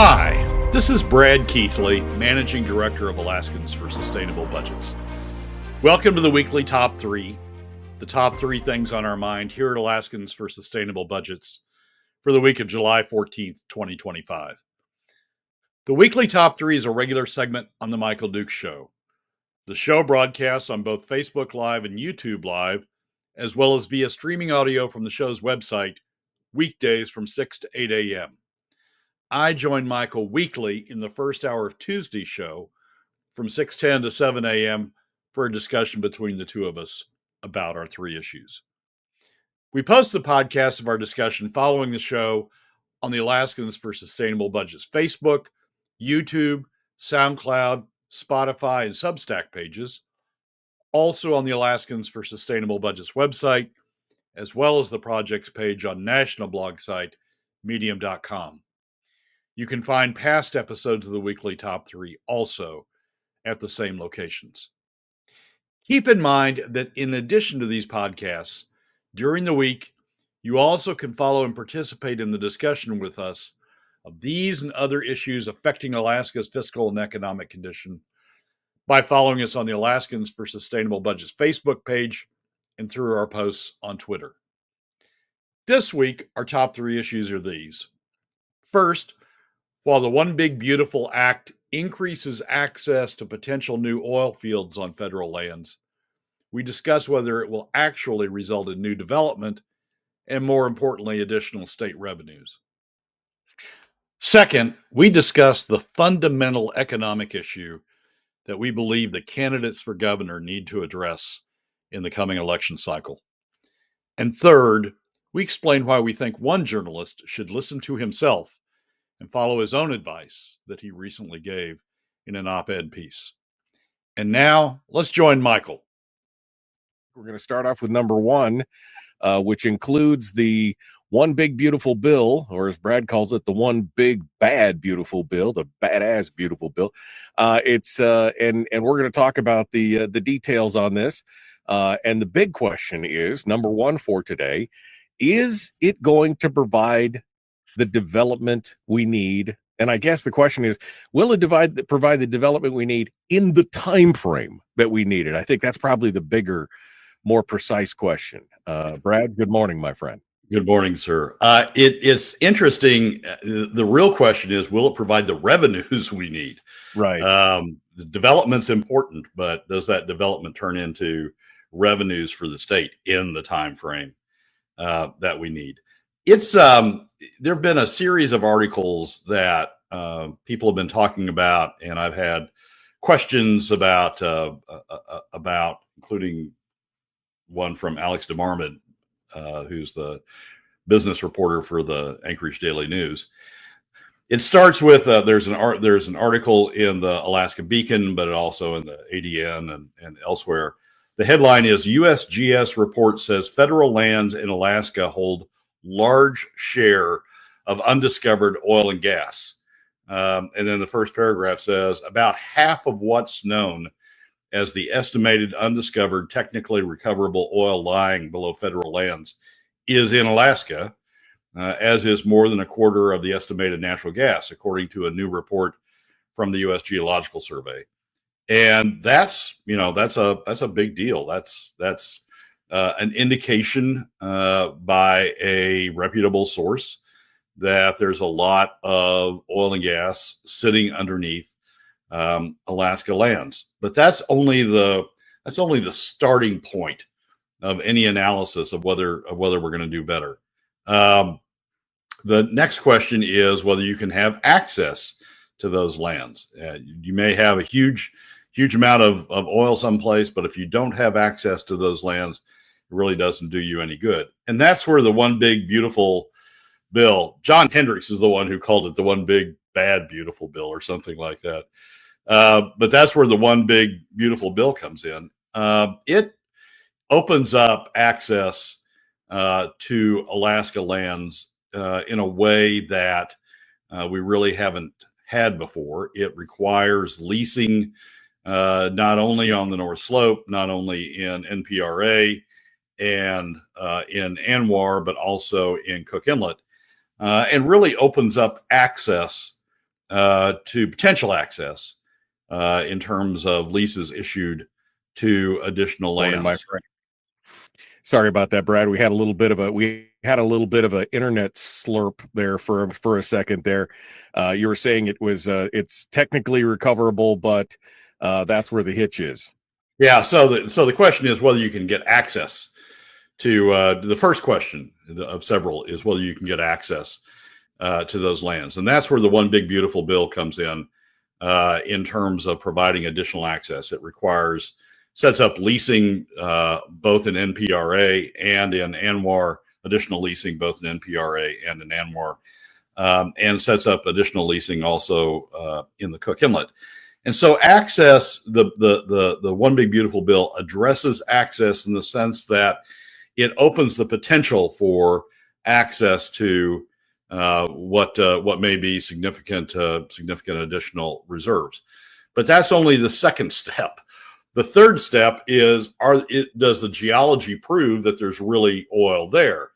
Hi, this is Brad Keithley, Managing Director of Alaskans for Sustainable Budgets. Welcome to the weekly Top 3, the top 3 things on our mind here at Alaskans for Sustainable Budgets for the week of July 14th, 2025. The weekly Top 3 is a regular segment on The Michael Dukes Show. The show broadcasts on both Facebook Live and YouTube Live, as well as via streaming audio from the show's website, weekdays from 6 to 8 a.m. I join Michael weekly in the first hour of Tuesday's show from 6:10 to 7 a.m. for a discussion between the two of us about our 3 issues. We post the podcast of our discussion following the show on the Alaskans for Sustainable Budgets Facebook, YouTube, SoundCloud, Spotify, and Substack pages, also on the Alaskans for Sustainable Budgets website, as well as the project's page on national blog site, medium.com. You can find past episodes of the weekly Top 3 also at the same locations. Keep in mind that in addition to these podcasts, during the week, you also can follow and participate in the discussion with us of these and other issues affecting Alaska's fiscal and economic condition by following us on the Alaskans for Sustainable Budgets Facebook page and through our posts on Twitter. This week, our top 3 issues are these. First, while the One Big Beautiful Act increases access to potential new oil fields on federal lands, we discuss whether it will actually result in new development and, more importantly, additional state revenues. Second, we discuss the fundamental economic issue that we believe the candidates for governor need to address in the coming election cycle. And third, we explain why we think one journalist should listen to himself and follow his own advice that he recently gave in an op-ed piece. And now, let's join Michael. We're going to start off with number 1, which includes the One Big Beautiful Bill, or as Brad calls it, the One Big Bad Beautiful Bill, the badass beautiful bill. And we're going to talk about the details on this. And the big question is, number 1 for today, is it going to provide the development we need? And I guess the question is, will it provide the development we need in the time frame that we need it? I think that's probably the bigger, more precise question. Brad, good morning, my friend. Good morning, sir. It's interesting. The real question is, will it provide the revenues we need? Right. The development's important, but does that development turn into revenues for the state in the time frame that we need? It's there have been a series of articles that people have been talking about, and I've had questions about, including one from Alex DeMarmid, who's the business reporter for the Anchorage Daily News. It starts with there's an article in the Alaska Beacon, but also in the ADN and elsewhere. The headline is USGS report says federal lands in Alaska hold large share of undiscovered oil and gas. And then the first paragraph says about half of what's known as the estimated undiscovered technically recoverable oil lying below federal lands is in Alaska, as is more than a quarter of the estimated natural gas, according to a new report from the U.S. Geological Survey. And that's a big deal. That's an indication by a reputable source that there's a lot of oil and gas sitting underneath Alaska lands. But that's only the starting point of any analysis of whether we're going to do better. The next question is whether you can have access to those lands. You may have a huge amount of oil someplace, but if you don't have access to those lands, it really doesn't do you any good. And that's where the One Big Beautiful Bill, John Hendricks is the one who called it the One Big Bad Beautiful Bill or something like that. But that's where the One Big Beautiful Bill comes in. It opens up access to Alaska lands in a way that we really haven't had before. It requires leasing not only on the North Slope, not only in NPRA and in ANWR, but also in Cook Inlet, and really opens up access to potential access in terms of leases issued to additional Morning, my lands. friend. Sorry about that, Brad. We had a little bit of an internet slurp there for a second there. You were saying it's technically recoverable, but that's where the hitch is. Yeah. So the question is whether you can get access to the first question of several is whether you can get access to those lands, and that's where the one big beautiful bill comes in terms of providing additional access. It sets up leasing both in NPRA and in ANWR, additional leasing both in NPRA and in ANWR, and sets up additional leasing also in the Cook Inlet. And so access, the one big beautiful bill addresses access in the sense that it opens the potential for access to what may be significant additional reserves. But that's only the second step. The third step is, does the geology prove that there's really oil there?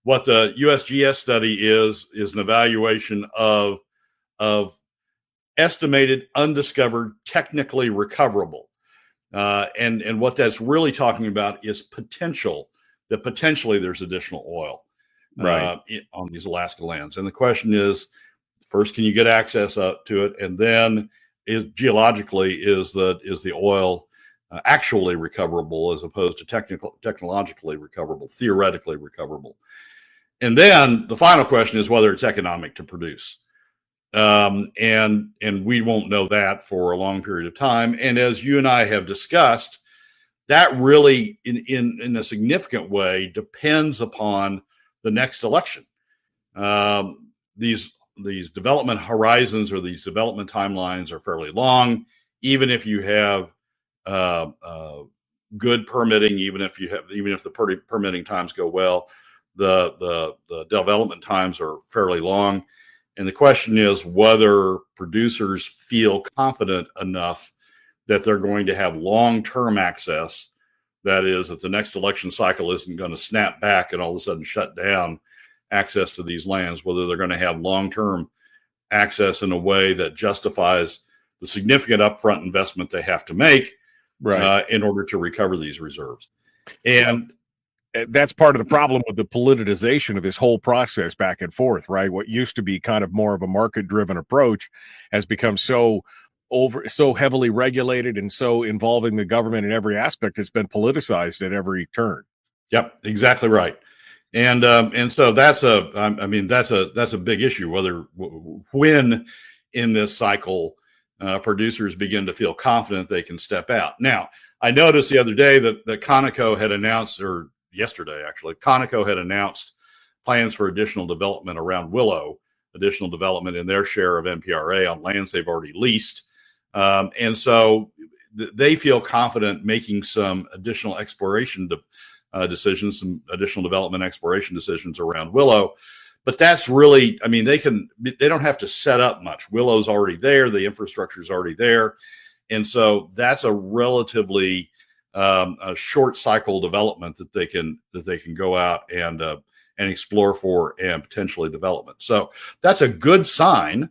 What the USGS study is an evaluation of estimated, undiscovered, technically recoverable. And what that's really talking about is potentially there's additional oil right on these Alaska lands. And the question is, first, can you get access up to it? And then geologically, is the oil actually recoverable as opposed to technologically recoverable, theoretically recoverable? And then the final question is whether it's economic to produce. And we won't know that for a long period of time. And as you and I have discussed, that really, in a significant way, depends upon the next election. These development horizons or these development timelines are fairly long. Even if you have good permitting, even if the permitting times go well, the development times are fairly long. And the question is whether producers feel confident enough that they're going to have long-term access. That is, that the next election cycle isn't going to snap back and all of a sudden shut down access to these lands, whether they're going to have long-term access in a way that justifies the significant upfront investment they have to make in order to recover these reserves. And that's part of the problem with the politicization of this whole process back and forth, right? What used to be kind of more of a market-driven approach has become so heavily regulated and so involving the government in every aspect. It's been politicized at every turn. Yep, exactly right. And so that's a big issue. When in this cycle producers begin to feel confident they can step out. Now, I noticed the other day that Conoco had announced, or yesterday actually, Conoco had announced plans for additional development around Willow, additional development in their share of NPRA on lands they've already leased. And so they feel confident making some additional exploration decisions, some additional development exploration decisions around Willow. But that's really, they don't have to set up much. Willow's already there. The infrastructure's already there. And so that's a relatively a short cycle development that they can go out and explore for and potentially development. So that's a good sign,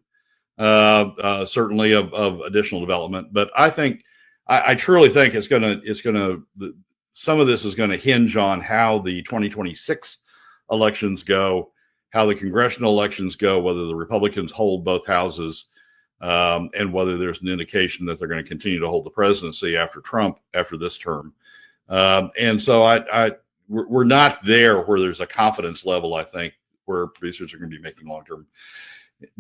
certainly of additional development. But I truly think some of this is going to hinge on how the 2026 elections go, how the congressional elections go, whether the Republicans hold both houses, and whether there's an indication that they're going to continue to hold the presidency after Trump after this term. And so we're not there where there's a confidence level, I think, where producers are going to be making long-term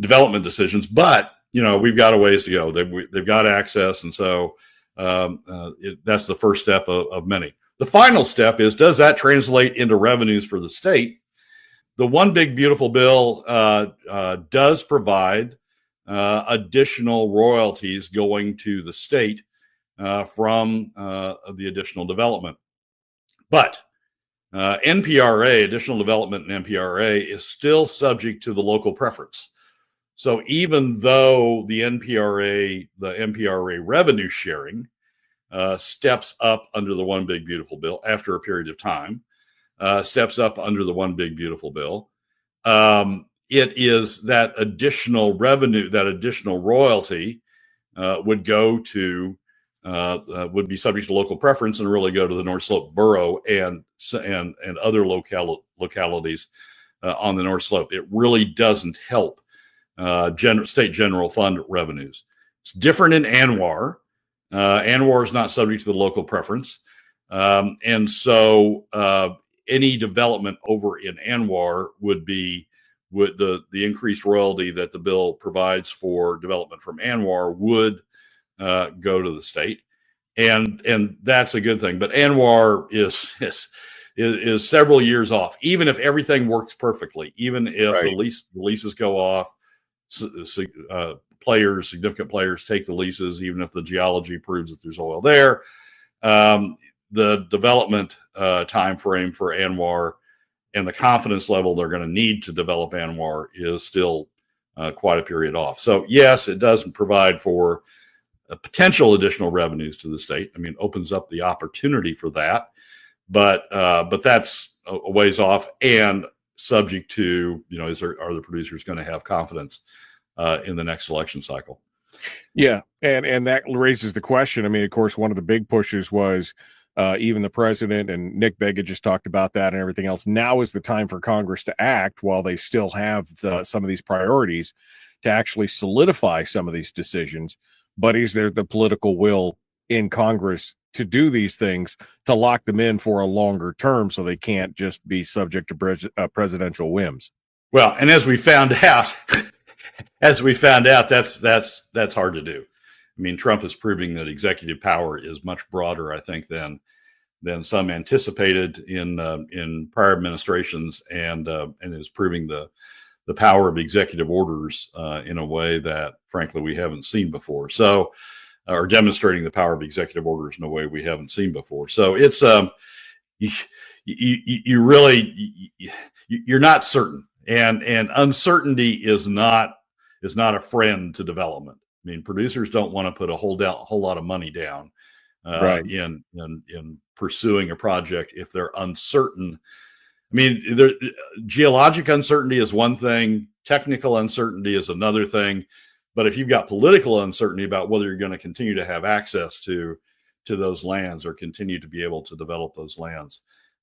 development decisions. But, we've got a ways to go. They've got access. And so that's the first step of many. The final step is, does that translate into revenues for the state? The one big beautiful bill does provide additional royalties going to the state from the additional development. But NPRA, additional development in NPRA, is still subject to the local preference. So even though the NPRA revenue sharing steps up under the one big beautiful bill after a period of time, steps up under the one big beautiful bill, it is that additional revenue, that additional royalty would go to would be subject to local preference and really go to the North Slope borough and other localities on the North Slope. It really doesn't help state general fund revenues. It's different in ANWR. ANWR is not subject to the local preference, and so any development over in ANWR would the increased royalty that the bill provides for development from ANWR would go to the state, and that's a good thing. But ANWR is several years off, even if everything works perfectly, even if the leases go off, significant players take the leases, even if the geology proves that there's oil there. The development time frame for ANWR and the confidence level they're going to need to develop ANWR is still quite a period off. So yes, it doesn't provide for potential additional revenues to the state. I mean, opens up the opportunity for that, but that's a ways off and subject to, are the producers going to have confidence in the next election cycle? Yeah, and that raises the question. I mean, of course, one of the big pushes was even the president, and Nick Vega just talked about that and everything else. Now is the time for Congress to act while they still have some of these priorities to actually solidify some of these decisions. But is there the political will in Congress to do these things, to lock them in for a longer term so they can't just be subject to presidential whims? Well, and as we found out, that's hard to do. I mean, Trump is proving that executive power is much broader, I think, than some anticipated in prior administrations, and is proving the power of executive orders in a way that, frankly, we haven't seen before. So, or demonstrating the power of executive orders in a way we haven't seen before. So it's you're not certain, and uncertainty is not a friend to development. I mean, producers don't want to put a whole lot of money down in pursuing a project if they're uncertain. I mean, geologic uncertainty is one thing, technical uncertainty is another thing. But if you've got political uncertainty about whether you're going to continue to have access to those lands or continue to be able to develop those lands,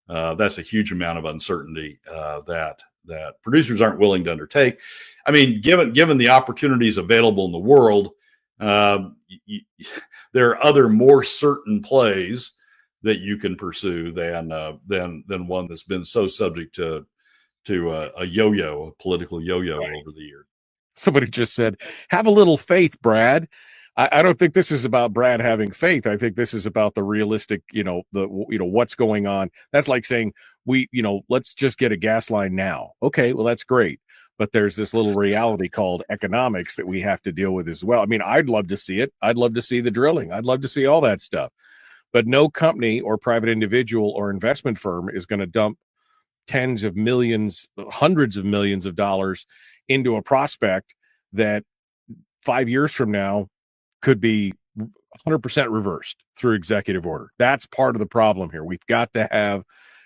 that's a huge amount of uncertainty that producers aren't willing to undertake. I mean, given the opportunities available in the world, there are other more certain plays that you can pursue than one that's been so subject to a political yo-yo over the years. Somebody just said, have a little faith, Brad. I don't think this is about Brad having faith. I think this is about the realistic, what's going on. That's like saying let's just get a gas line now. Okay, well, that's great. But there's this little reality called economics that we have to deal with as well. I mean, I'd love to see it. I'd love to see the drilling. I'd love to see all that stuff. But no company or private individual or investment firm is going to dump tens of millions, hundreds of millions of dollars into a prospect that 5 years from now could be 100% reversed through executive order. That's part of the problem here. We've got to have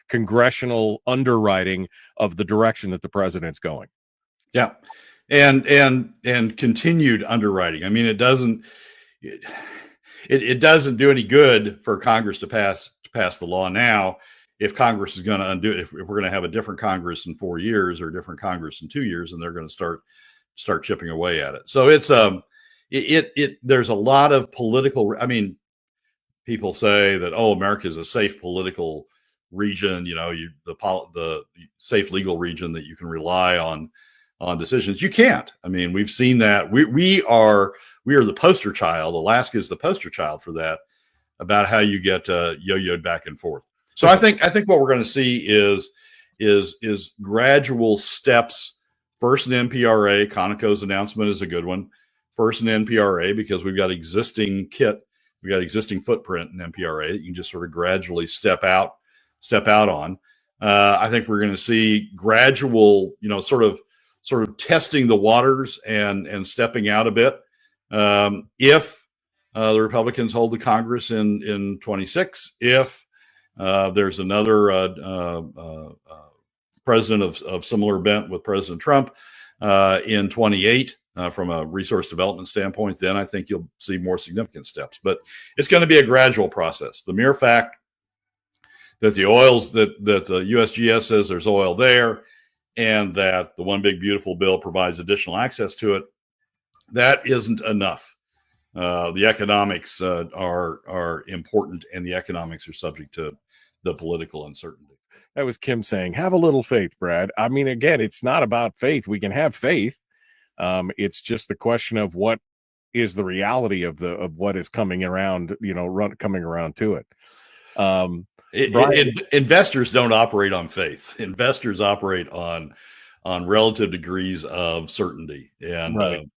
congressional underwriting of the direction that the president's going. Yeah. And continued underwriting. I mean, it doesn't do any good for Congress to pass the law now if Congress is going to undo it. If we're going to have a different Congress in 4 years or a different Congress in 2 years, and they're going to start chipping away at it. So it's there's a lot of political. I mean, people say that America is a safe political region. The safe legal region that you can rely on decisions. You can't. I mean, we've seen that. We are the poster child. Alaska is the poster child for that, about how you get yo-yoed back and forth. So I think what we're going to see is gradual steps. First in NPRA, Conoco's announcement is a good one. First in NPRA, because we've got existing footprint in NPRA that you can just sort of gradually step out on. I think we're going to see gradual, sort of testing the waters and stepping out a bit. If the Republicans hold the Congress in 26, if there's another president of similar bent with President Trump, in 28 from a resource development standpoint, then I think you'll see more significant steps. But it's going to be a gradual process. The mere fact that the oils that the USGS says there's oil there, and that the One Big Beautiful bill provides additional access to it, that isn't enough. The economics are important, and the economics are subject to the political uncertainty. That was Kim saying, have a little faith, Brad. I mean, again, it's not about faith. We can have faith. It's just the question of what is the reality of what is coming around, coming around to it. Investors don't operate on faith. Investors operate on relative degrees of certainty, and right.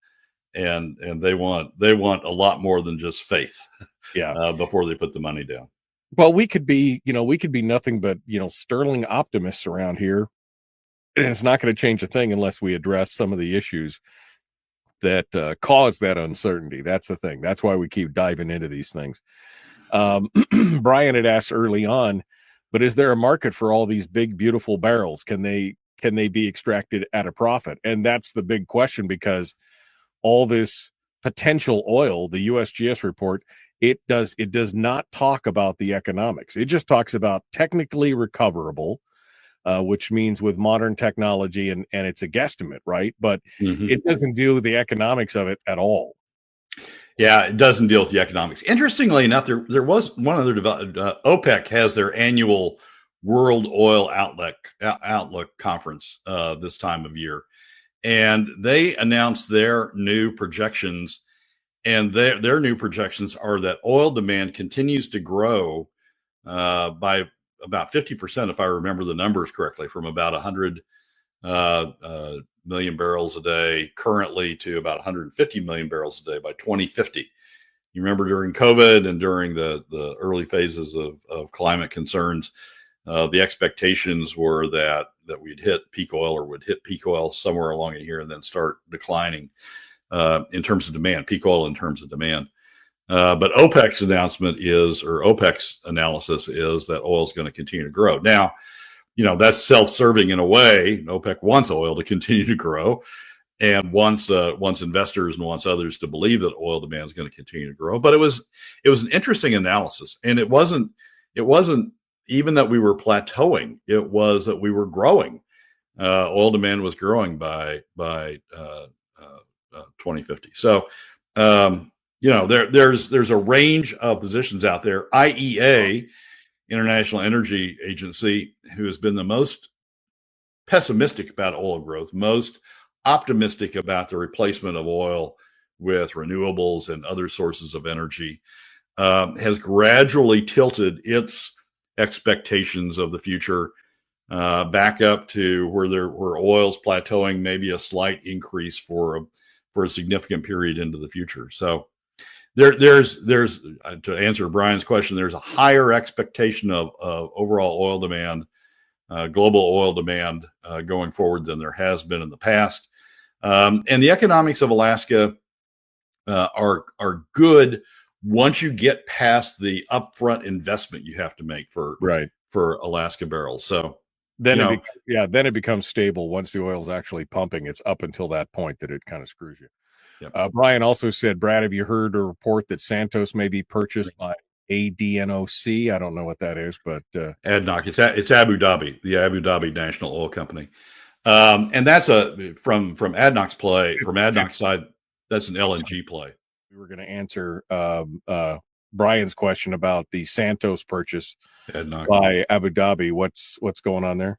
And they want a lot more than just faith. Yeah. Before they put the money down. Well, we could be nothing but, sterling optimists around here. And it's not going to change a thing unless we address some of the issues that cause that uncertainty. That's the thing. That's why we keep diving into these things. Brian had asked early on, but is there a market for all these big, beautiful barrels? Can they be extracted at a profit? And that's the big question, because all this potential oil, the USGS report, it does not talk about the economics. It just talks about technically recoverable, which means with modern technology, and it's a guesstimate, right? But it doesn't deal with the economics of it at all. Yeah, it doesn't deal with the economics. Interestingly enough, there was one other OPEC has their annual World Oil Outlook conference this time of year, and they announced their new projections. And their new projections are that oil demand continues to grow by about 50%, if I remember the numbers correctly, from about 100 million barrels a day currently to about 150 million barrels a day by 2050. You remember during COVID and during the early phases of climate concerns, the expectations were that we'd hit peak oil, or would hit peak oil somewhere along in here and then start declining. In terms of demand, peak oil in terms of demand. But OPEC's OPEC's analysis is that oil is going to continue to grow. Now, that's self-serving in a way. OPEC wants oil to continue to grow, and wants investors and wants others to believe that oil demand is going to continue to grow. But it was an interesting analysis, and it wasn't even that we were plateauing. It was that we were growing. Oil demand was growing by 2050. So, there's a range of positions out there. IEA, International Energy Agency, who has been the most pessimistic about oil growth, most optimistic about the replacement of oil with renewables and other sources of energy, has gradually tilted its expectations of the future back up to where oil's plateauing, maybe a slight increase for a significant period into the future. So there's to answer Brian's question, there's a higher expectation of overall oil demand, global oil demand going forward than there has been in the past. And the economics of Alaska are good once you get past the upfront investment you have to make for Alaska barrels. So then it becomes stable once the oil is actually pumping. It's up until that point that it kind of screws you. Yep. Brian also said, Brad, have you heard a report that Santos may be purchased by ADNOC? I don't know what that is, but ADNOC. It's Abu Dhabi, the Abu Dhabi National Oil Company, and that's from ADNOC's play. From ADNOC's side, that's an LNG play. We were going to answer Brian's question about the Santos purchase by Abu Dhabi. What's going on there?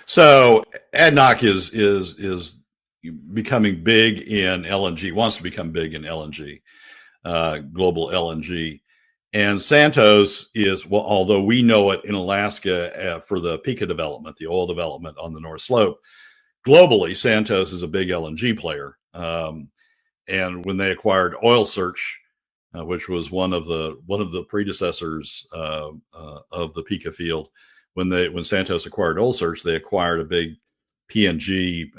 So ADNOC is becoming big in LNG, wants to become big in LNG, global LNG. And Santos is, well, although we know it in Alaska for the Pikka development, the oil development on the North Slope, globally, Santos is a big LNG player. And when they acquired Oil Search, which was one of the predecessors of the Pikka field, when Santos acquired Oil Search, they acquired a big PNG,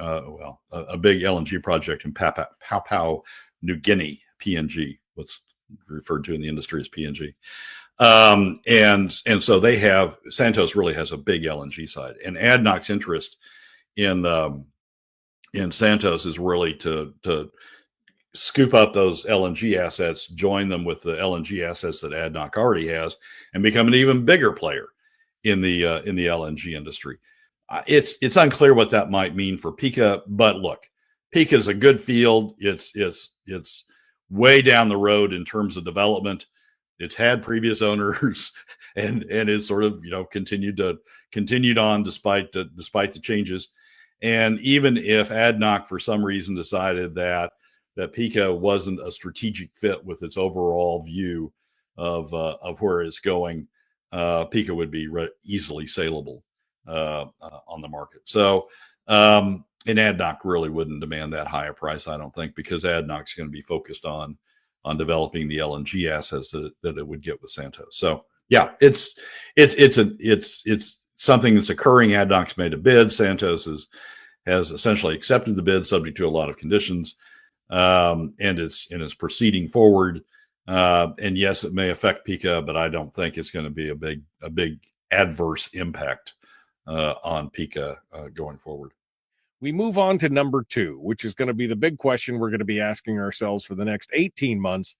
a big LNG project in Papua New Guinea, PNG, what's referred to in the industry as PNG. And so Santos really has a big LNG side, and ADNOC's interest in And Santos is really to scoop up those LNG assets, join them with the LNG assets that ADNOC already has, and become an even bigger player in the LNG industry. It's unclear what that might mean for Pikka, but look, Pikka is a good field. It's way down the road in terms of development. It's had previous owners, and it's sort of continued on despite the changes. And even if ADNOC for some reason decided that Pikka wasn't a strategic fit with its overall view of where it's going, Pikka would be easily saleable on the market. So, and ADNOC really wouldn't demand that high a price, I don't think, because ADNOC's going to be focused on developing the LNG assets that it would get with Santos. So, yeah, it's something that's occurring. ADNOC's made a bid. Santos has essentially accepted the bid, subject to a lot of conditions, and it's proceeding forward. And yes, it may affect Pikka, but I don't think it's going to be a big adverse impact on Pikka going forward. We move on to number 2, which is going to be the big question we're going to be asking ourselves for the next 18 months.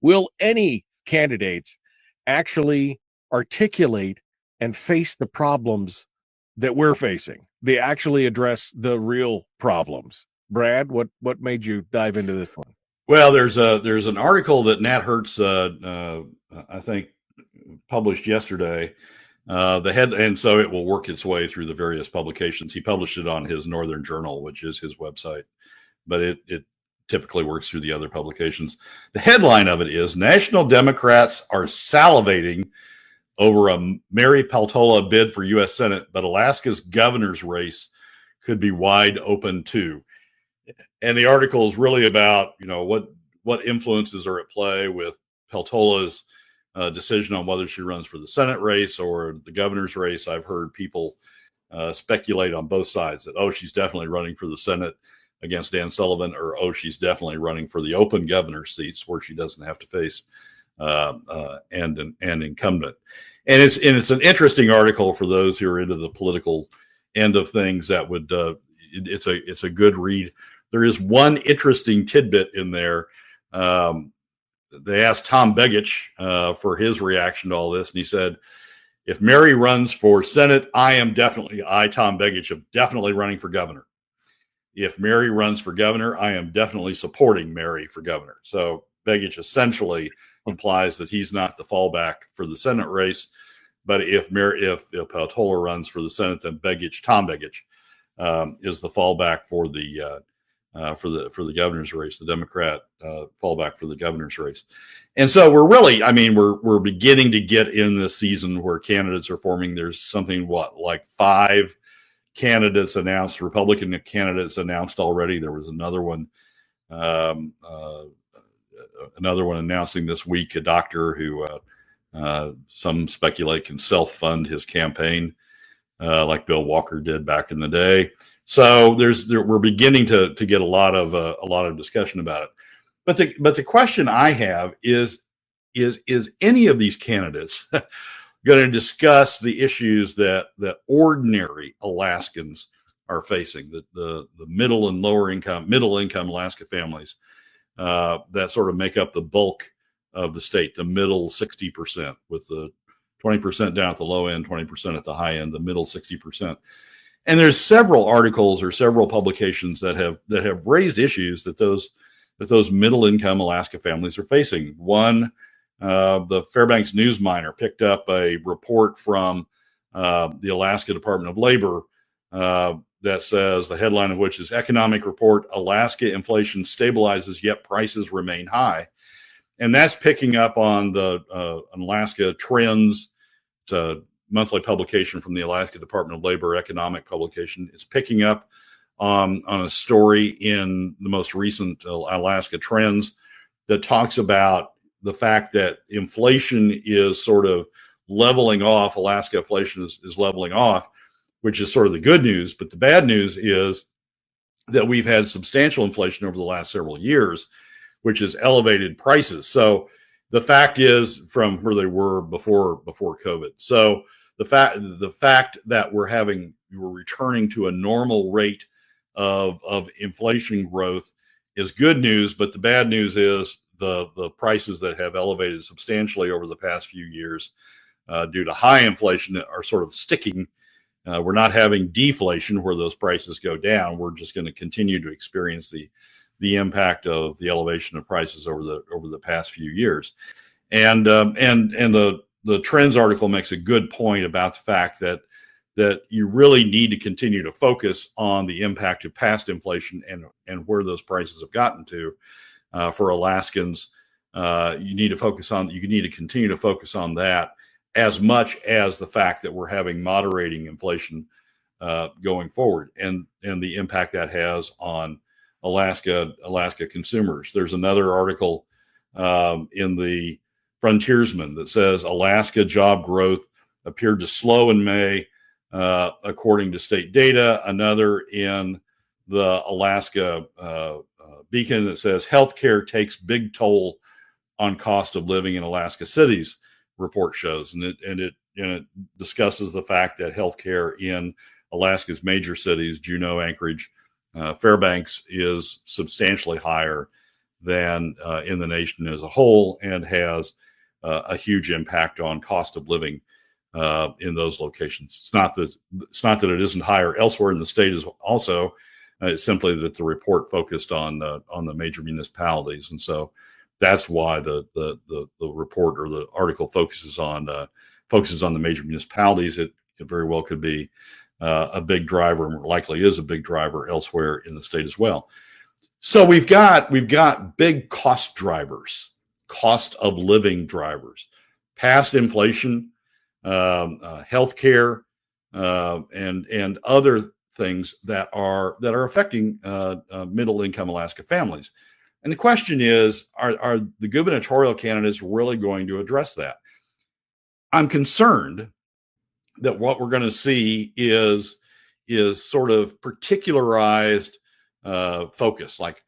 Will any candidates actually articulate and face the problems that we're facing? They actually address the real problems. Brad, what made you dive into this one? Well, there's an article that Nat Hertz, I think, published yesterday. And so it will work its way through the various publications. He published it on his Northern Journal, which is his website, but it typically works through the other publications. The headline of it is National Democrats are salivating over a Mary Peltola bid for U.S. Senate, but Alaska's governor's race could be wide open too. And the article is really about, what influences are at play with Peltola's decision on whether she runs for the Senate race or the governor's race. I've heard people speculate on both sides that, she's definitely running for the Senate against Dan Sullivan, or, she's definitely running for the open governor seats where she doesn't have to face an incumbent. And it's an interesting article for those who are into the political end of things. That would it's a good read. There is one interesting tidbit in there. They asked Tom Begich for his reaction to all this, and he said, if Mary runs for Senate, Tom Begich, am definitely running for governor. If Mary runs for governor, I am definitely supporting Mary for governor. So Begich essentially implies that he's not the fallback for the Senate race, but if Peltola runs for the Senate, then Tom Begich, is the fallback for the governor's race, the Democrat fallback for the governor's race. And so we're beginning to get in this season where candidates are forming. There's something like 5 candidates announced, Republican candidates announced already. There was another one announcing this week, a doctor who some speculate can self-fund his campaign, like Bill Walker did back in the day. So we're beginning to get a lot of discussion about it. But the question I have is any of these candidates going to discuss the issues that ordinary Alaskans are facing, the middle and middle income Alaska families that sort of make up the bulk of the state, the middle 60%, with the 20% down at the low end, 20% at the high end, the middle 60%. And there's several articles or several publications that have raised issues that those middle income Alaska families are facing. One, the Fairbanks News Miner picked up a report from the Alaska Department of Labor that says, the headline of which is Economic Report, Alaska Inflation Stabilizes Yet Prices Remain High. And that's picking up on the Alaska Trends. It's a monthly publication from the Alaska Department of Labor, economic publication. It's picking up on a story in the most recent Alaska Trends that talks about the fact that inflation is sort of leveling off. Alaska inflation is leveling off, which is sort of the good news. But the bad news is that we've had substantial inflation over the last several years, which has elevated prices. So the fact is, from where they were before COVID. So the fact that we're returning to a normal rate of inflation growth is good news, but the bad news is the prices that have elevated substantially over the past few years due to high inflation are sort of sticking. We're not having deflation where those prices go down. We're just going to continue to experience the impact of the elevation of prices over the past few years. And the trends article makes a good point about the fact that you really need to continue to focus on the impact of past inflation and where those prices have gotten to. For Alaskans, you need to continue to focus on that as much as the fact that we're having moderating inflation going forward, and the impact that has on Alaska consumers. There's another article in the Frontiersman that says Alaska job growth appeared to slow in May, according to state data. Another in the Alaska Beacon that says healthcare takes big toll on cost of living in Alaska cities, report shows, and it discusses the fact that healthcare in Alaska's major cities, Juneau, Anchorage, Fairbanks, is substantially higher than in the nation as a whole, and has a huge impact on cost of living in those locations. It's not that it isn't higher elsewhere in the state as also. It's simply that the report focused on the major municipalities, and so that's why the report or the article focuses on the major municipalities. It very well could be a big driver, and likely is a big driver elsewhere in the state as well. So we've got big cost drivers, cost of living drivers, past inflation, healthcare, and other things that are affecting middle income Alaska families. And the question is, are the gubernatorial candidates really going to address that? I'm concerned that what we're going to see is sort of particularized focus. Like,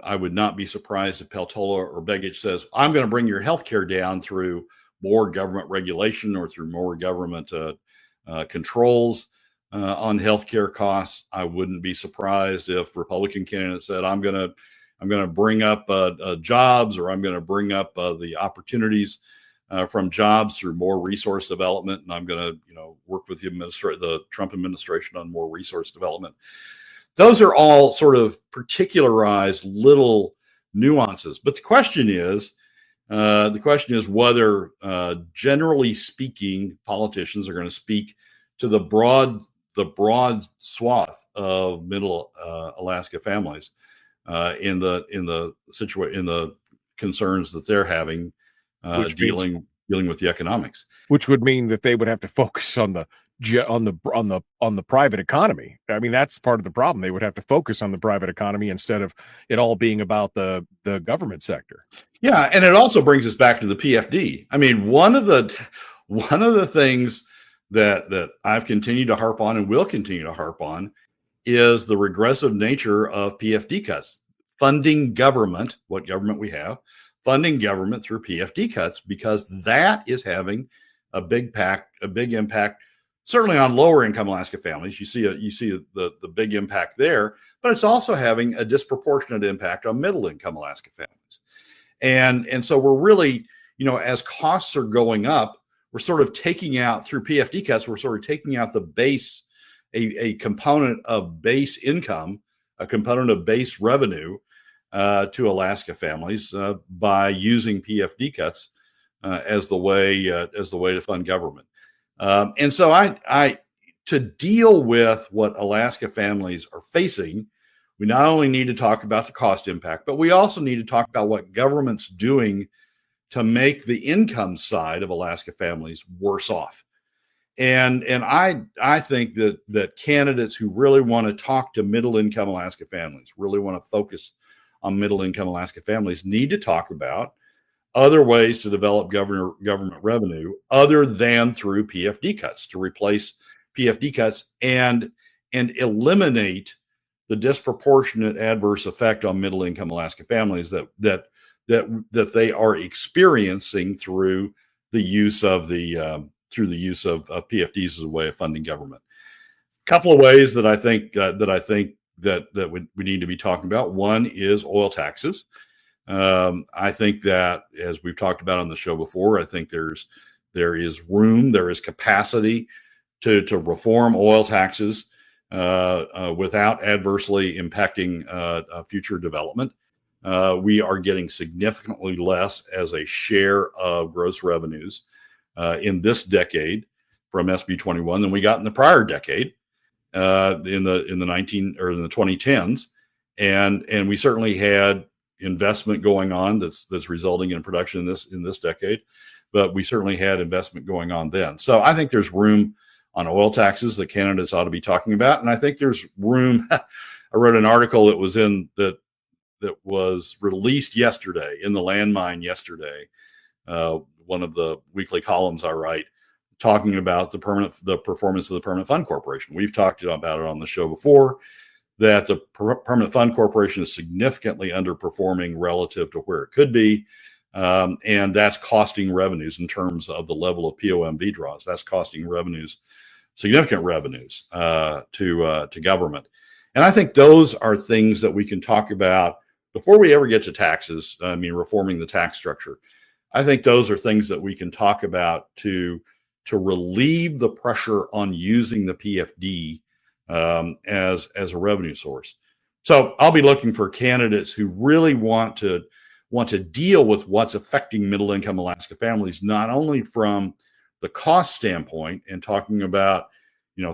I would not be surprised if Peltola or Begich says, I'm going to bring your healthcare down through more government regulation or through more government controls on healthcare costs. I wouldn't be surprised if Republican candidates said, I'm going to bring up jobs, or I'm going to bring up the opportunities from jobs through more resource development, and I'm going to work with the Trump administration on more resource development. Those are all sort of particularized little nuances. But the question is whether, generally speaking, politicians are going to speak to the broad swath of middle Alaska families in the concerns that they're having dealing with the economics. Which would mean that they would have to focus on the private economy. I mean, that's part of the problem. They would have to focus on the private economy instead of it all being about the government sector. Yeah, and it also brings us back to the PFD. I mean, one of the things that I've continued to harp on and will continue to harp on is the regressive nature of PFD cuts, funding government, what government we have, funding government through PFD cuts, because that is having a big impact, certainly on lower income Alaska families. You see the big impact there, but it's also having a disproportionate impact on middle income Alaska families. And so we're really, as costs are going up, we're sort of taking out through PFD cuts, we're sort of taking out the base, a component of base income, a component of base revenue to Alaska families by using PFD cuts as the way to fund government. And so I to deal with what Alaska families are facing, we not only need to talk about the cost impact, but we also need to talk about what government's doing to make the income side of Alaska families worse off. And I think that candidates who really want to talk to middle income Alaska families, really want to focus on middle income Alaska families, need to talk about other ways to develop government revenue other than through PFD cuts, to replace PFD cuts and eliminate the disproportionate adverse effect on middle income Alaska families that they are experiencing through the use of PFDs as a way of funding government. A couple of ways that I think that we need to be talking about. One is oil taxes. I think that, as we've talked about on the show before, I think there is room, there is capacity to reform oil taxes without adversely impacting future development. We are getting significantly less as a share of gross revenues in this decade from SB 21 than we got in the prior decade, in the 2010s, and we certainly had investment going on that's resulting in production in this decade, but we certainly had investment going on then. So I think there's room on oil taxes that candidates ought to be talking about, and I think there's room. I wrote an article that was released yesterday in the Landmine yesterday, one of the weekly columns I write, talking about the performance of the Permanent Fund Corporation. We've talked about it on the show before, that the Permanent Fund Corporation is significantly underperforming relative to where it could be, and that's costing revenues in terms of the level of POMV draws. That's costing revenues, significant revenues, to government. And I think those are things that we can talk about before we ever get to taxes. I mean, reforming the tax structure. I think those are things that we can talk about to relieve the pressure on using the PFD as a revenue source. So I'll be looking for candidates who really want to deal with what's affecting middle-income Alaska families, not only from the cost standpoint and talking about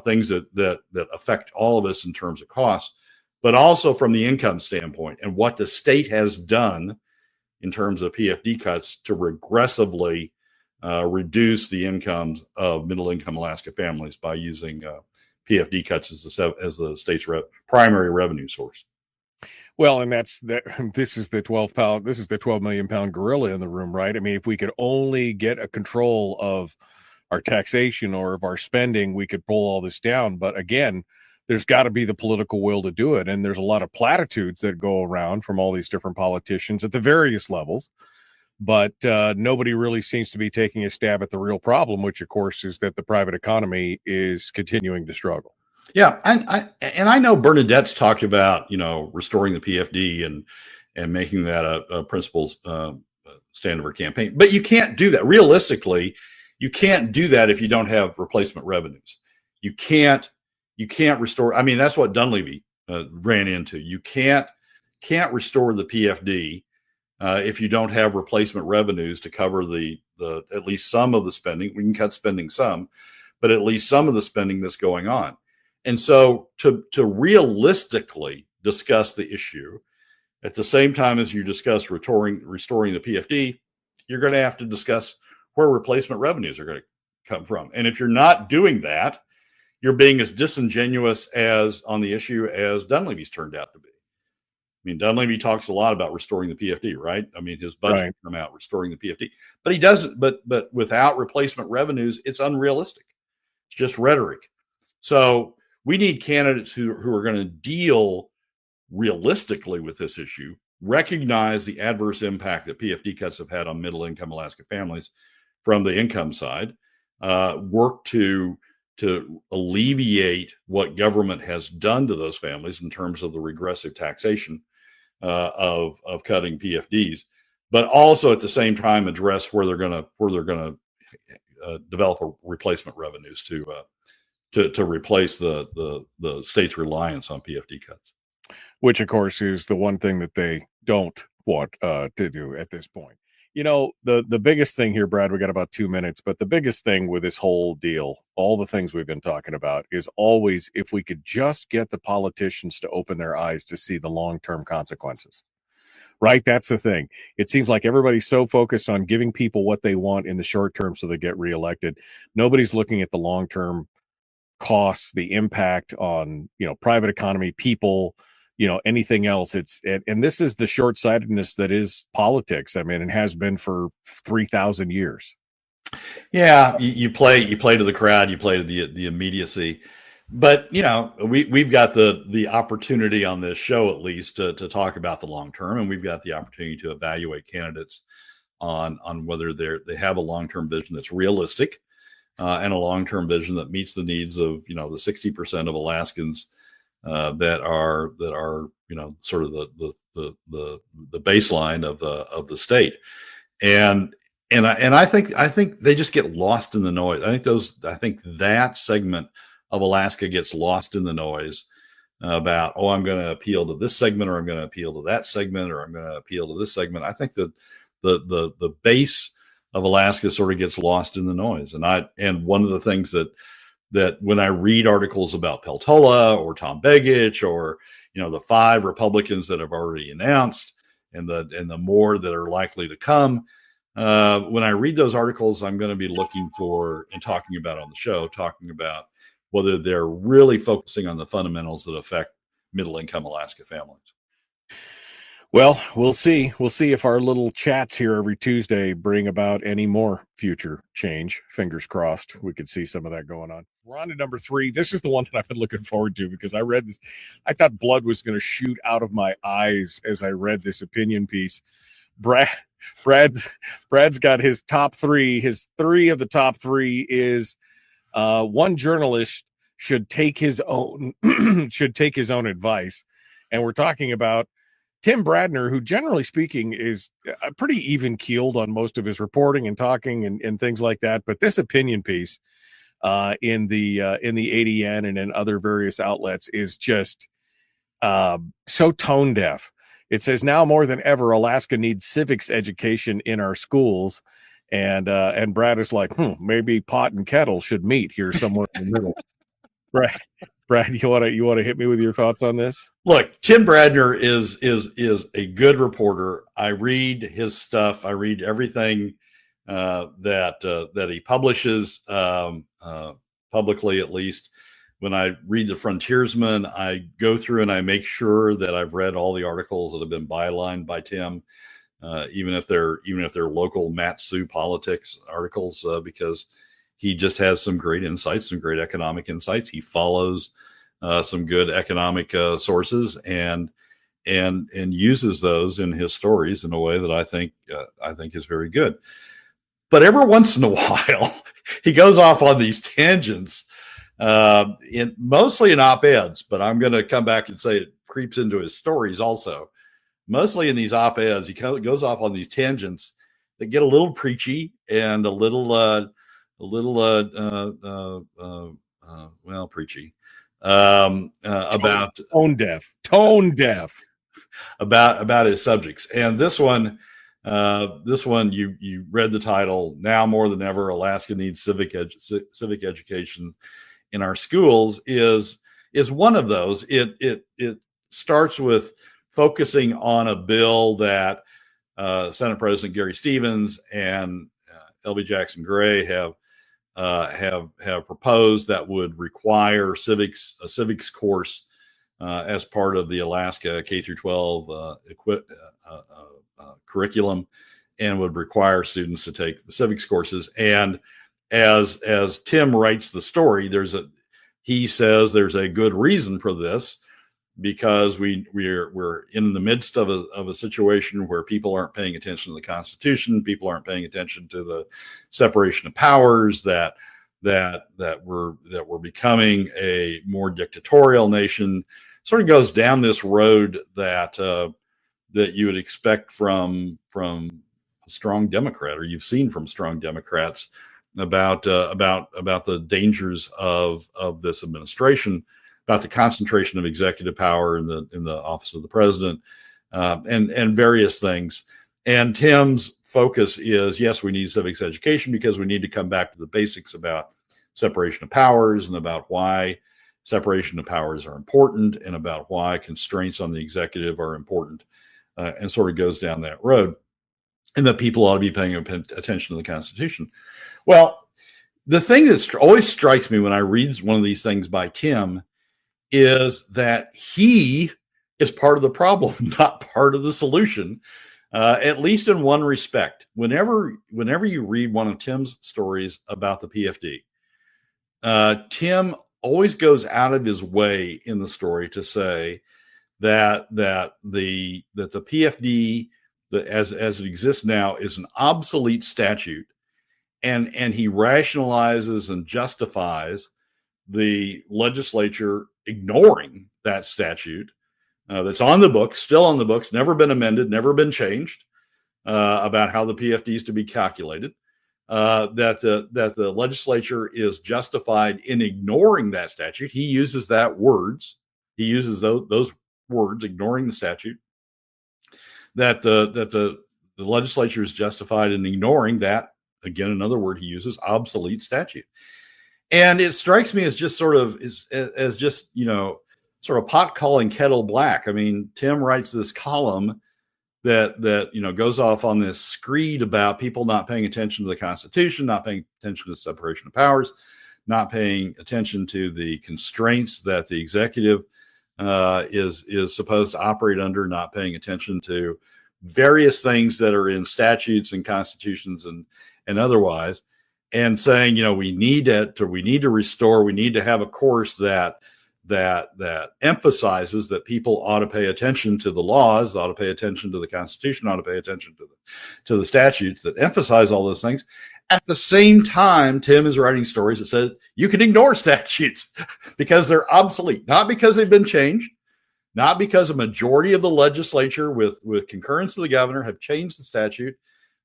things that affect all of us in terms of cost, but also from the income standpoint and what the state has done in terms of PFD cuts to regressively reduce the incomes of middle-income Alaska families by using PFD cuts as the state's primary revenue source. Well, and this is the 12 million pound gorilla in the room, right? I mean, if we could only get a control of our taxation or of our spending, we could pull all this down. But again, there's got to be the political will to do it. And there's a lot of platitudes that go around from all these different politicians at the various levels. But nobody really seems to be taking a stab at the real problem, which, of course, is that the private economy is continuing to struggle. Yeah, and I know Bernadette's talked about restoring the PFD and making that a principal stand of her campaign, but you can't do that realistically. You can't do that if you don't have replacement revenues. You can't restore. I mean, that's what Dunleavy ran into. You can't restore the PFD if you don't have replacement revenues to cover the at least some of the spending. We can cut spending some, but at least some of the spending that's going on. And so to realistically discuss the issue at the same time as you discuss restoring the PFD, you're going to have to discuss where replacement revenues are going to come from. And if you're not doing that, you're being as disingenuous on the issue as Dunleavy's turned out to be. I mean, Dunleavy talks a lot about restoring the PFD, right? I mean, his budget come out restoring the PFD, but he doesn't. But without replacement revenues, it's unrealistic. It's just rhetoric. So we need candidates who are going to deal realistically with this issue, recognize the adverse impact that PFD cuts have had on middle-income Alaska families from the income side, work to alleviate what government has done to those families in terms of the regressive taxation of cutting PFDs, but also at the same time address where they're going to develop replacement revenues to replace the state's reliance on PFD cuts. Which, of course, is the one thing that they don't want to do at this point. The biggest thing here, Brad, we got about 2 minutes, but the biggest thing with this whole deal, all the things we've been talking about, is always if we could just get the politicians to open their eyes to see the long-term consequences, right? That's the thing. It seems like everybody's so focused on giving people what they want in the short term so they get reelected. Nobody's looking at the long-term costs, the impact on, private economy, people, anything else. And this is the short-sightedness that is politics. I mean, it has been for 3,000 years. Yeah, you play to the crowd, you play to the immediacy. But we've got the opportunity on this show at least to talk about the long term, and we've got the opportunity to evaluate candidates on whether they have a long-term vision that's realistic and a long-term vision that meets the needs of the 60% of Alaskans that are sort of the baseline of the state. And I think they just get lost in the noise. I think that segment of Alaska gets lost in the noise about, oh, I'm going to appeal to this segment, or I'm going to appeal to that segment, or I'm going to appeal to this segment. I think that the base of Alaska sort of gets lost in the noise. And one of the things that when I read articles about Peltola or Tom Begich, or the 5 Republicans that have already announced, and the more that are likely to come, when I read those articles, I'm going to be looking for, and talking about on the show, talking about whether they're really focusing on the fundamentals that affect middle-income Alaska families. Well, we'll see. We'll see if our little chats here every Tuesday bring about any more future change. Fingers crossed we could see some of that going on. We're on to number 3. This is the one that I've been looking forward to, because I read this. I thought blood was going to shoot out of my eyes as I read this opinion piece. Brad's got his top 3. His 3 of the top 3 is one journalist should take his own advice. And we're talking about Tim Bradner, who generally speaking is pretty even keeled on most of his reporting and talking and things like that. But this opinion piece in the ADN and in other various outlets is just so tone deaf. It says, now more than ever, Alaska needs civics education in our schools. And Brad is like, maybe pot and kettle should meet here somewhere in the middle. Right. Brad, you want to hit me with your thoughts on this? Look, Tim Bradner is a good reporter. I read his stuff. I read everything that he publishes publicly, at least. When I read the Frontiersman, I go through and I make sure that I've read all the articles that have been bylined by Tim, even if they're local Mat-Su politics articles, because he just has some great insights, some great economic insights. He follows some good economic sources and uses those in his stories in a way that I think is very good. But every once in a while, he goes off on these tangents, mostly in op-eds. But I'm going to come back and say it creeps into his stories also. Mostly in these op-eds, he goes off on these tangents that get a little preachy and a little preachy about tone deaf about his subjects. And this one you read the title, Now More Than Ever, Alaska Needs Civic Education in Our Schools, is one of those. It starts with focusing on a bill that Senate President Gary Stevens and L.B. Jackson Gray have proposed that would require a civics course as part of the Alaska K through 12 curriculum, and would require students to take the civics courses. And as Tim writes the story, he says there's a good reason for this, because we're in the midst of a situation where people aren't paying attention to the Constitution, people aren't paying attention to the separation of powers, that we're becoming a more dictatorial nation. Sort of goes down this road that you would expect from a strong Democrat, or you've seen from strong Democrats, about the dangers of this administration, about the concentration of executive power in the office of the president, and various things. And Tim's focus is, yes, we need civics education because we need to come back to the basics about separation of powers, and about why separation of powers are important, and about why constraints on the executive are important, and sort of goes down that road, and that people ought to be paying attention to the Constitution. Well, the thing that always strikes me when I read one of these things by Tim is that he is part of the problem, not part of the solution, at least in one respect. Whenever you read one of Tim's stories about the PFD, Tim always goes out of his way in the story to say that the PFD, as it exists now, is an obsolete statute, and he rationalizes and justifies the legislature ignoring that statute that's on the books, still on the books, never been amended, never been changed, about how the PFD is to be calculated. That the legislature is justified in ignoring that statute. He uses He uses those words, ignoring the statute. That the legislature is justified in ignoring that. Again, another word he uses, obsolete statute. And it strikes me as just sort of as just, sort of pot calling kettle black. I mean, Tim writes this column that goes off on this screed about people not paying attention to the Constitution, not paying attention to the separation of powers, not paying attention to the constraints that the executive is supposed to operate under, not paying attention to various things that are in statutes and constitutions and otherwise, and saying, we need to restore, we need to have a course that emphasizes that people ought to pay attention to the laws, ought to pay attention to the Constitution, ought to pay attention to the statutes that emphasize all those things. At the same time, Tim is writing stories that says you can ignore statutes because they're obsolete, not because they've been changed, not because a majority of the legislature with concurrence of the governor have changed the statute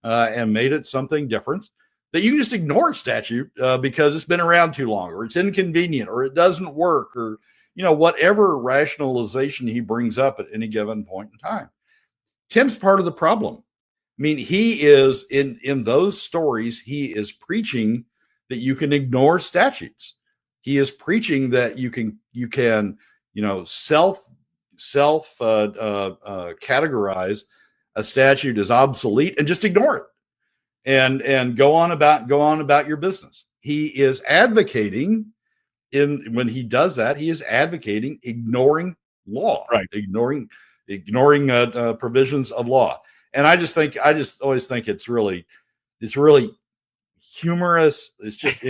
and made it something different, that you can just ignore a statute because it's been around too long, or it's inconvenient, or it doesn't work, or whatever rationalization he brings up at any given point in time. Tim's part of the problem. I mean, he is in those stories, he is preaching that you can ignore statutes. He is preaching that you can self categorize a statute as obsolete and just ignore it and go on about your business. He is advocating when he does that, he is advocating ignoring law, right? Ignoring provisions of law. And I just always think it's really humorous. It's just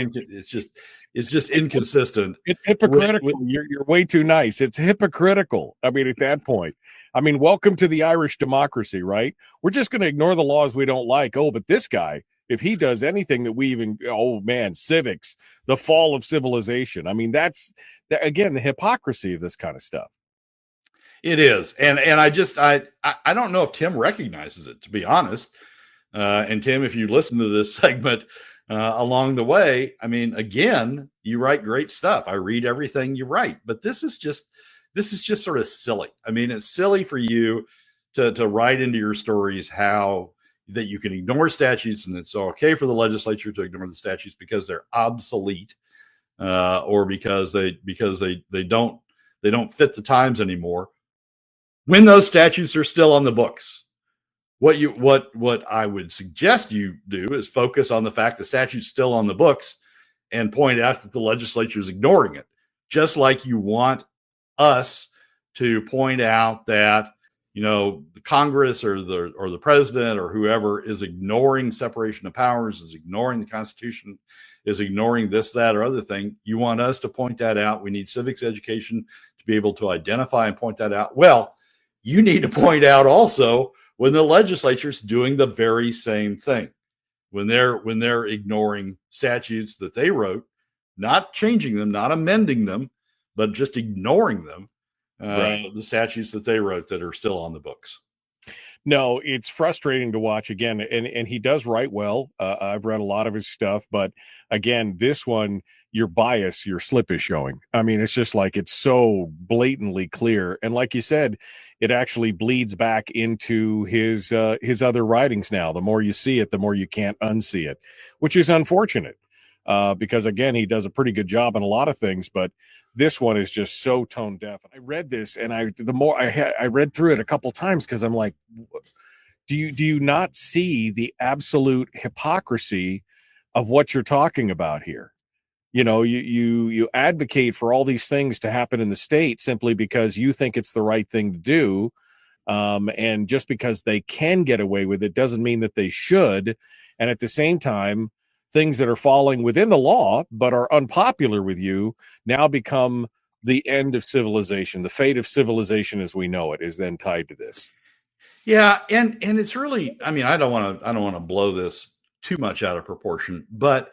inconsistent. It's hypocritical. You're way too nice. It's hypocritical. I mean, at that point, welcome to the Irish democracy, right? We're just going to ignore the laws we don't like. Oh, but this guy, if he does anything that we even, civics, the fall of civilization. That's again, the hypocrisy of this kind of stuff. It is. And I don't know if Tim recognizes it, to be honest. And Tim, if you listen to this segment along the way, again, you write great stuff. I read everything you write, but this is just sort of silly. It's silly for you to write into your stories how that you can ignore statutes and it's okay for the legislature to ignore the statutes because they're obsolete, or because they don't fit the times anymore, when those statutes are still on the books. What I would suggest you do is focus on the fact the statute's still on the books and point out that the legislature is ignoring it, just like you want us to point out that the Congress or the president or whoever is ignoring separation of powers, is ignoring the Constitution, is ignoring this, that, or other thing. You want us to point that out. We need civics education to be able to identify and point that out. Well, you need to point out also when the legislature is doing the very same thing, when they're ignoring statutes that they wrote, not changing them, not amending them, but just ignoring them, right. The statutes that they wrote that are still on the books. No, it's frustrating to watch again. And he does write well. I've read a lot of his stuff, but again, this one, your bias, your slip is showing. It's just like, it's so blatantly clear. And like you said, it actually bleeds back into his other writings now. The more you see it, the more you can't unsee it, which is unfortunate. Because again, he does a pretty good job in a lot of things, but this one is just so tone deaf. I read this and I read through it a couple times because I'm like, do you not see the absolute hypocrisy of what you're talking about here? You advocate for all these things to happen in the state simply because you think it's the right thing to do. And just because they can get away with it doesn't mean that they should. And at the same time, things that are falling within the law but are unpopular with you now become the end of civilization. The fate of civilization as we know it is then tied to this. Yeah, and it's really, I don't want to blow this too much out of proportion, but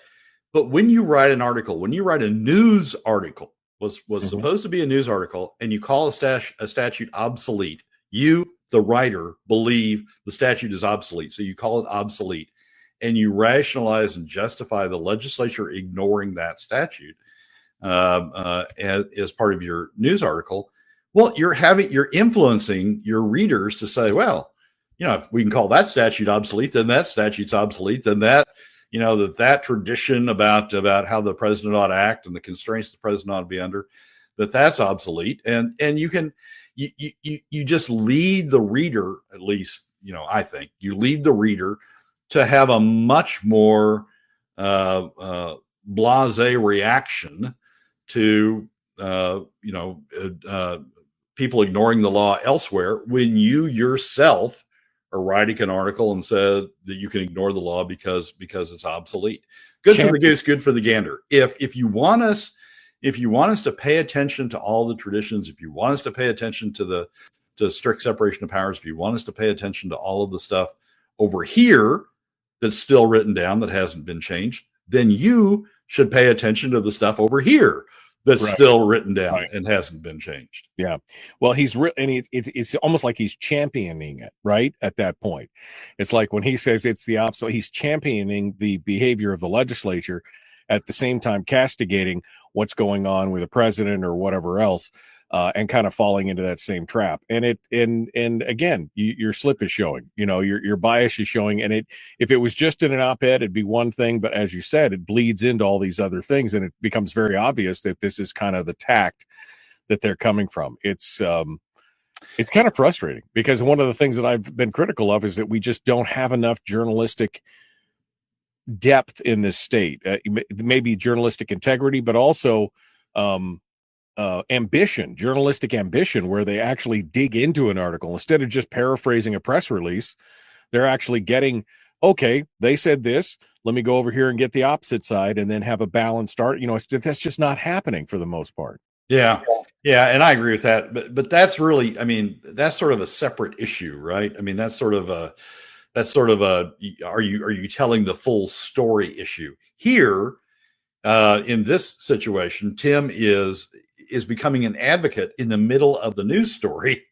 when you write an article, when you write a news article was Mhm. supposed to be a news article, and you call a statute obsolete, you, the writer, believe the statute is obsolete, so you call it obsolete, and you rationalize and justify the legislature ignoring that statute as part of your news article. Well, you're influencing your readers to say, well, if we can call that statute obsolete, then that statute's obsolete, then that that tradition about how the president ought to act and the constraints the president ought to be under, that's obsolete, and you just lead the reader, at least I think you lead the reader to have a much more blasé reaction to people ignoring the law elsewhere when you yourself are writing an article and said that you can ignore the law because it's obsolete. Good for the goose, good for the gander. If you want us to pay attention to all the traditions, if you want us to pay attention to strict separation of powers, if you want us to pay attention to all of the stuff over here that's still written down that hasn't been changed, then you should pay attention to the stuff over here that's still written down and hasn't been changed. Yeah. Well, it's almost like he's championing it, right? At that point, it's like when he says it's the opposite, he's championing the behavior of the legislature, at the same time castigating what's going on with the president or whatever else, and kind of falling into that same trap. And again, your slip is showing, your bias is showing. And if it was just in an op-ed, it'd be one thing. But as you said, it bleeds into all these other things, and it becomes very obvious that this is kind of the tact that they're coming from. It's kind of frustrating, because one of the things that I've been critical of is that we just don't have enough journalistic depth in this state. Maybe journalistic integrity, but also journalistic ambition, where they actually dig into an article instead of just paraphrasing a press release. They're actually getting, okay, they said this, let me go over here and get the opposite side and then have a balanced art. That's just not happening for the most part. Yeah, and I agree with that. But that's really, that's sort of a separate issue, right? That's sort of a are you telling the full story issue here? In this situation, Tim is becoming an advocate in the middle of the news story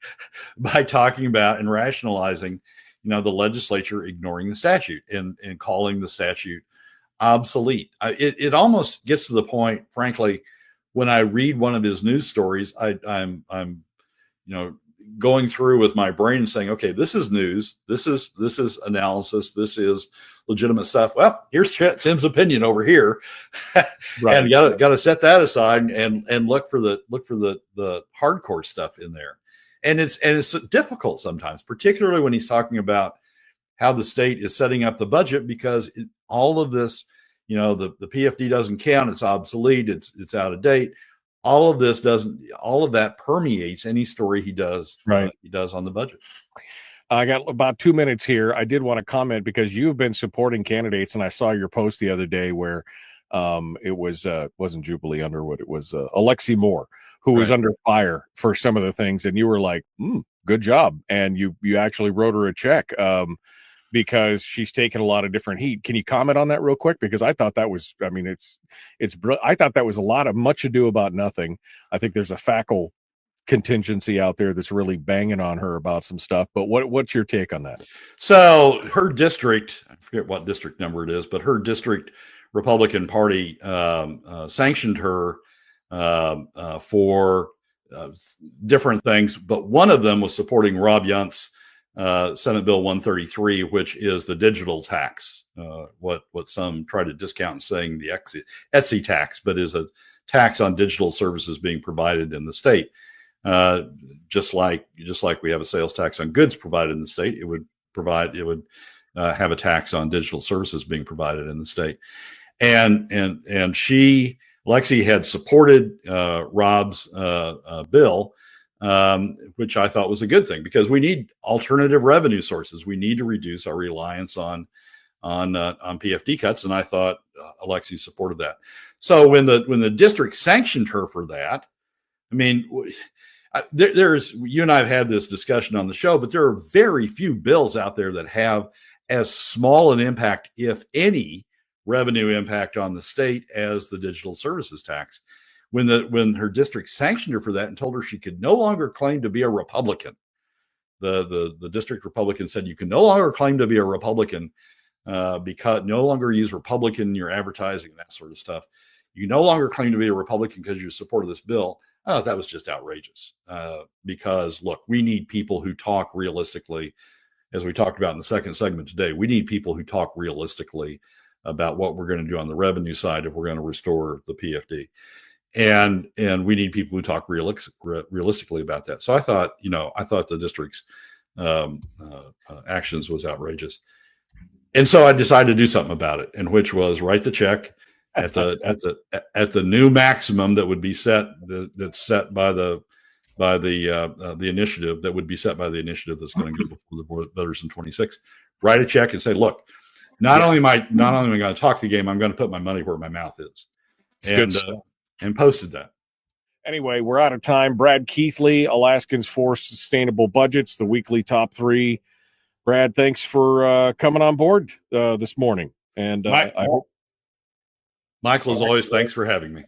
by talking about and rationalizing, the legislature ignoring the statute and calling the statute obsolete. It almost gets to the point, frankly, when I read one of his news stories, I'm going through with my brain and saying, okay, this is news, this is analysis, this is legitimate stuff. Well, here's Tim's opinion over here. Right. And got to set that aside and look for the hardcore stuff in there. And it's difficult sometimes, particularly when he's talking about how the state is setting up the budget, because all of this, the PFD doesn't count, it's obsolete, it's out of date. All of that permeates any story he does. Right. He does on the budget. I got about 2 minutes here. I did want to comment, because you've been supporting candidates, and I saw your post the other day where it wasn't Jubilee Underwood, it was Alexi Moore, who was under fire for some of the things, and you were like, good job, and you actually wrote her a check because she's taken a lot of different heat. Can you comment on that real quick? Because I thought that was, I thought that was much ado about nothing. I think there's a FACL contingency out there that's really banging on her about some stuff. But what's your take on that? So her district, I forget what district number it is, but her district Republican Party sanctioned her for different things, but one of them was supporting Rob Yunt's Senate Bill 133, which is the digital tax, what some try to discount, saying the Etsy tax, but is a tax on digital services being provided in the state. Just like we have a sales tax on goods provided in the state, it would have a tax on digital services being provided in the state. And Lexi had supported Rob's bill, which I thought was a good thing, because we need alternative revenue sources. We need to reduce our reliance on PFD cuts, and I thought Alexi supported that. So when the district sanctioned her for that, there's, you and I have had this discussion on the show, but there are very few bills out there that have as small an impact, if any, revenue impact on the state as the digital services tax. when her district sanctioned her for that and told her she could no longer claim to be a Republican. The district Republican said you can no longer claim to be a Republican because no longer use Republican in your advertising and that sort of stuff. You no longer claim to be a Republican because you supported this bill. I thought that was just outrageous because, look, we need people who talk realistically. As we talked about in the second segment today, we need people who talk realistically about what we're going to do on the revenue side if we're going to restore the PFD. And we need people who talk realistically about that. So I thought the district's actions was outrageous. And so I decided to do something about it, and which was write the check at the new maximum that would be set that's set by the initiative that would be set by the initiative that's going to go before the board of voters in 26. Write a check and say, look, not only am I going to talk the game, I'm going to put my money where my mouth is. And posted that. Anyway, we're out of time. Brad Keithley, Alaskans for Sustainable Budgets, the weekly top 3. Brad, thanks for coming on board this morning. And I hope Michael, as always, thanks for having me.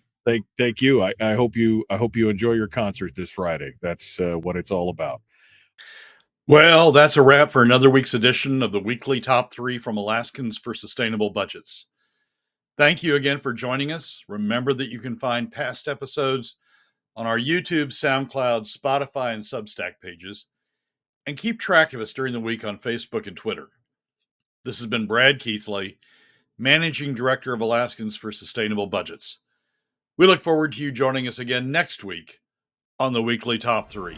Thank you. I hope you enjoy your concert this Friday. That's what it's all about. Well, that's a wrap for another week's edition of the weekly top 3 from Alaskans for Sustainable Budgets. Thank you again for joining us. Remember that you can find past episodes on our YouTube, SoundCloud, Spotify, and Substack pages, and keep track of us during the week on Facebook and Twitter. This has been Brad Keithley, Managing Director of Alaskans for Sustainable Budgets. We look forward to you joining us again next week on the weekly top 3.